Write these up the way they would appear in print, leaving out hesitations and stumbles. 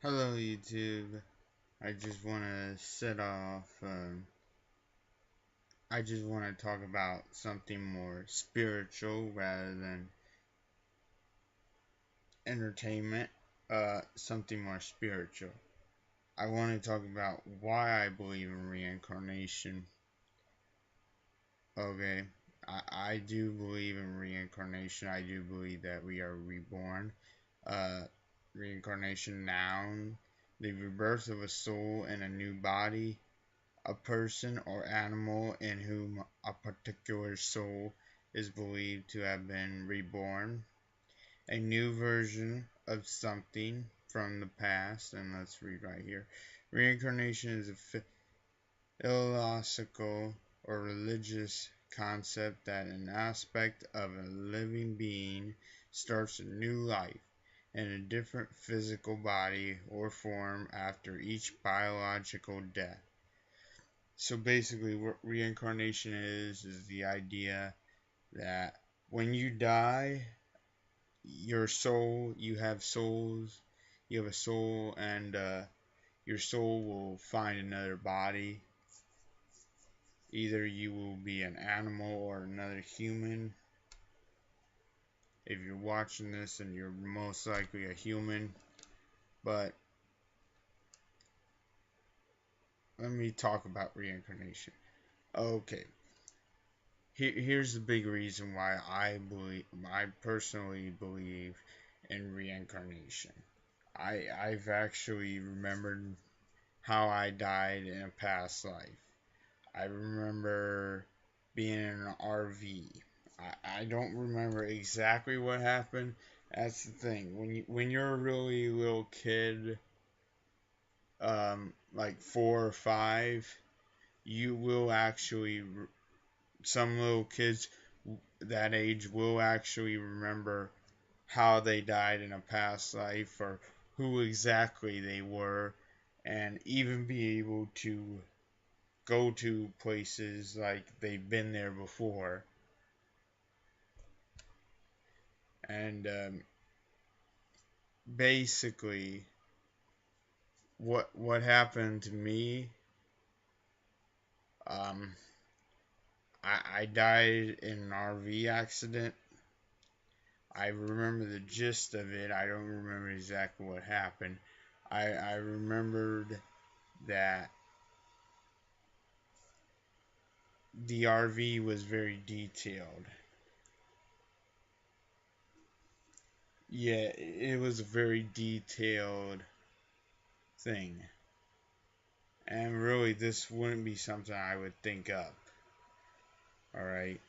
Hello YouTube. I just want to set off, I just want to talk about something more spiritual rather than entertainment, something more spiritual. I want to talk about why I believe in reincarnation. Okay, I do believe in reincarnation. I do believe that we are reborn. Uh, Reincarnation, noun, the rebirth of a soul in a new body, a person or animal in whom a particular soul is believed to have been reborn, a new version of something from the past. And let's read right here. Reincarnation is a philosophical or religious concept that an aspect of a living being starts a new life in a different physical body or form after each biological death. So basically, what reincarnation is the idea that when you die, your soul, you have a soul, and your soul will find another body. Either you will be an animal or another human. If you're watching this, and you're most likely a human. But let me talk about reincarnation. Okay, here's the big reason why I personally believe in reincarnation. I've actually remembered how I died in a past life. I remember being in an RV. I don't remember exactly what happened. That's the thing. When you're a really little kid, like 4 or 5, you will actually, some little kids that age will actually remember how they died in a past life or who exactly they were, and even be able to go to places like they've been there before. And basically, what happened to me, um, I died in an RV accident. I remember the gist of it. I don't remember exactly what happened. I remembered that the RV was very detailed. Yeah, it was a very detailed thing. And really, this wouldn't be something I would think up. Alright?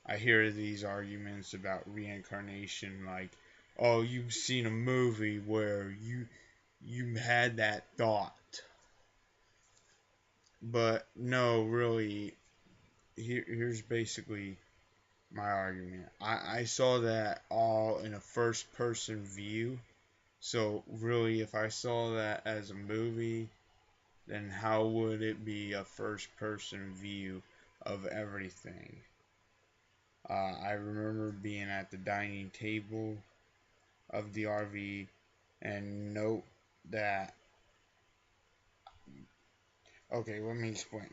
I hear these arguments about reincarnation like, oh, you've seen a movie where you had that thought. But no, really, here's basically my argument. I saw that all in a first person view. So really, if I saw that as a movie, then how would it be a first person view of everything? I remember being at the dining table of the RV, and note that, okay, let me explain.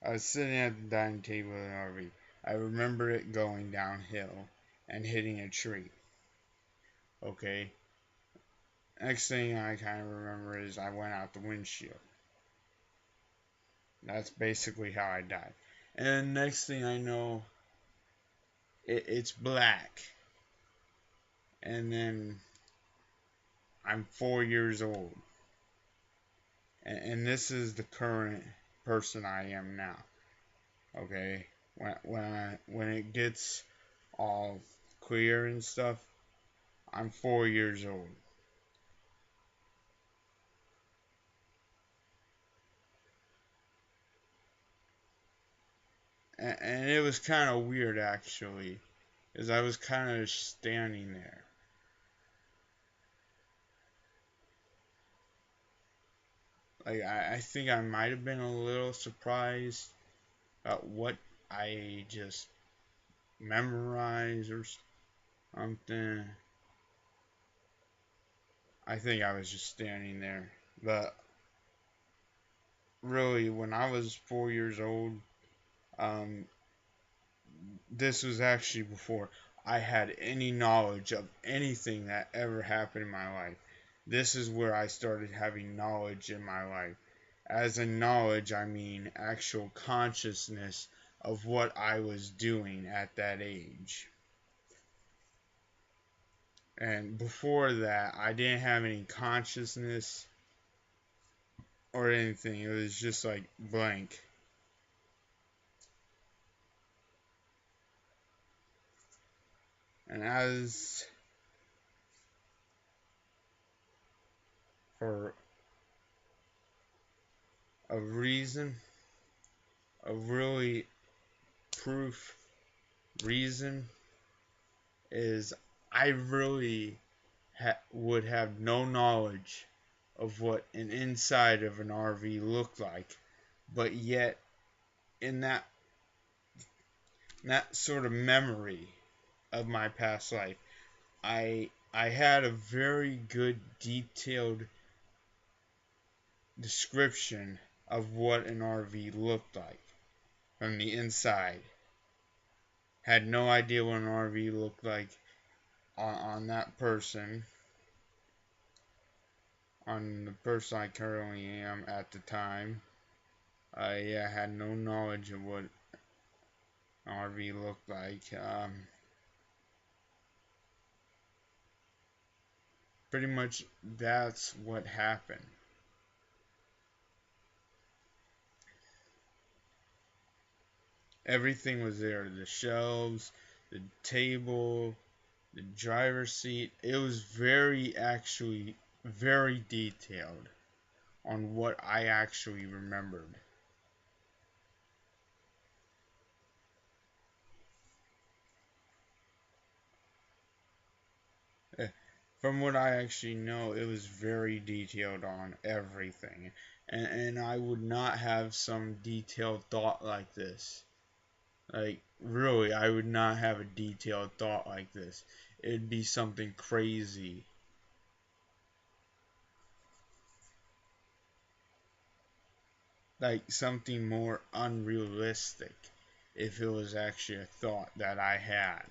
I was sitting at the dining table of the RV. I remember it going downhill and hitting a tree. Okay. Next thing I kind of remember is I went out the windshield. That's basically how I died. And then next thing I know, it's black. And then I'm 4 years old. And this is the current person I am now. Okay? When it gets all clear and stuff, I'm 4 years old. And it was kind of weird actually, because I was kind of standing there. Like I think I might have been a little surprised at what I just memorized or something. I think I was just standing there. But really, when I was 4 years old, um, this was actually before I had any knowledge of anything that ever happened in my life. This is where I started having knowledge in my life. As in knowledge, I mean actual consciousness of what I was doing at that age. And before that, I didn't have any consciousness or anything. It was just like blank. And as for a reason, a really proof reason, is I really would have no knowledge of what an inside of an RV looked like, but yet in that sort of memory of my past life, I had a very good detailed description of what an RV looked like from the inside. Had no idea what an RV looked like on that person, on the person I currently am at the time. I had no knowledge of what an RV looked like. Pretty much that's what happened. Everything was there, the shelves, the table, the driver's seat. It was actually very detailed on what I actually remembered. Eh, From what I actually know, it was very detailed on everything. And I would not have some detailed thought like this. Like, really, I would not have a detailed thought like this. It'd be something crazy. Like, something more unrealistic if it was actually a thought that I had.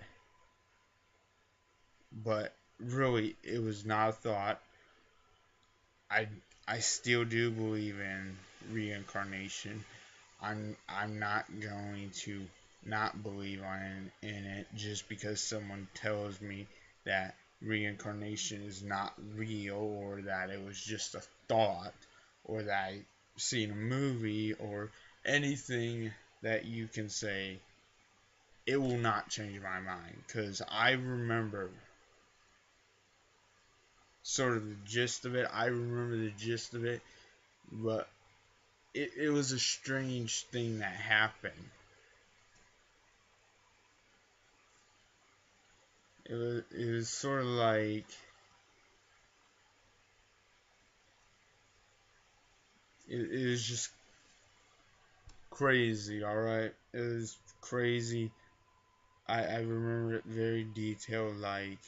But really, it was not a thought. I, I still do believe in reincarnation. I'm not going to not believe in it just because someone tells me that reincarnation is not real, or that it was just a thought, or that I seen a movie, or anything that you can say. It will not change my mind, because I remember sort of the gist of it. I remember the gist of it, but it was a strange thing that happened. It was sort of like it was just crazy. All right, it was crazy. I remember it very detailed. Like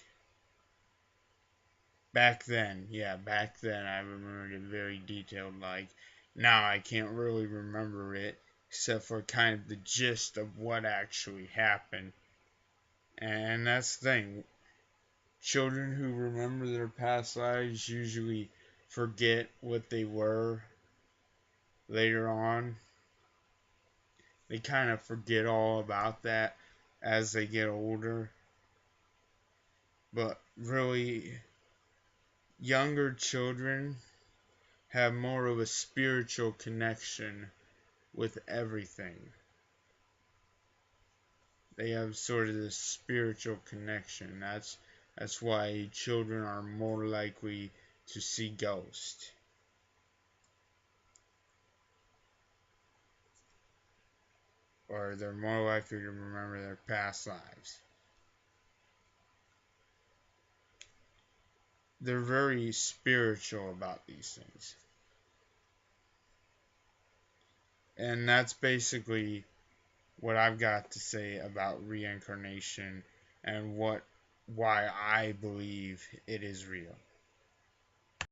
back then, yeah, back then I remembered it very detailed. Like now I can't really remember it except for kind of the gist of what actually happened. And that's the thing. Children who remember their past lives usually forget what they were later on. They kind of forget all about that as they get older. But really, younger children have more of a spiritual connection with everything. They have sort of this spiritual connection. That's why children are more likely to see ghosts. Or they're more likely to remember their past lives. They're very spiritual about these things. And that's basically what I've got to say about reincarnation and why I believe it is real.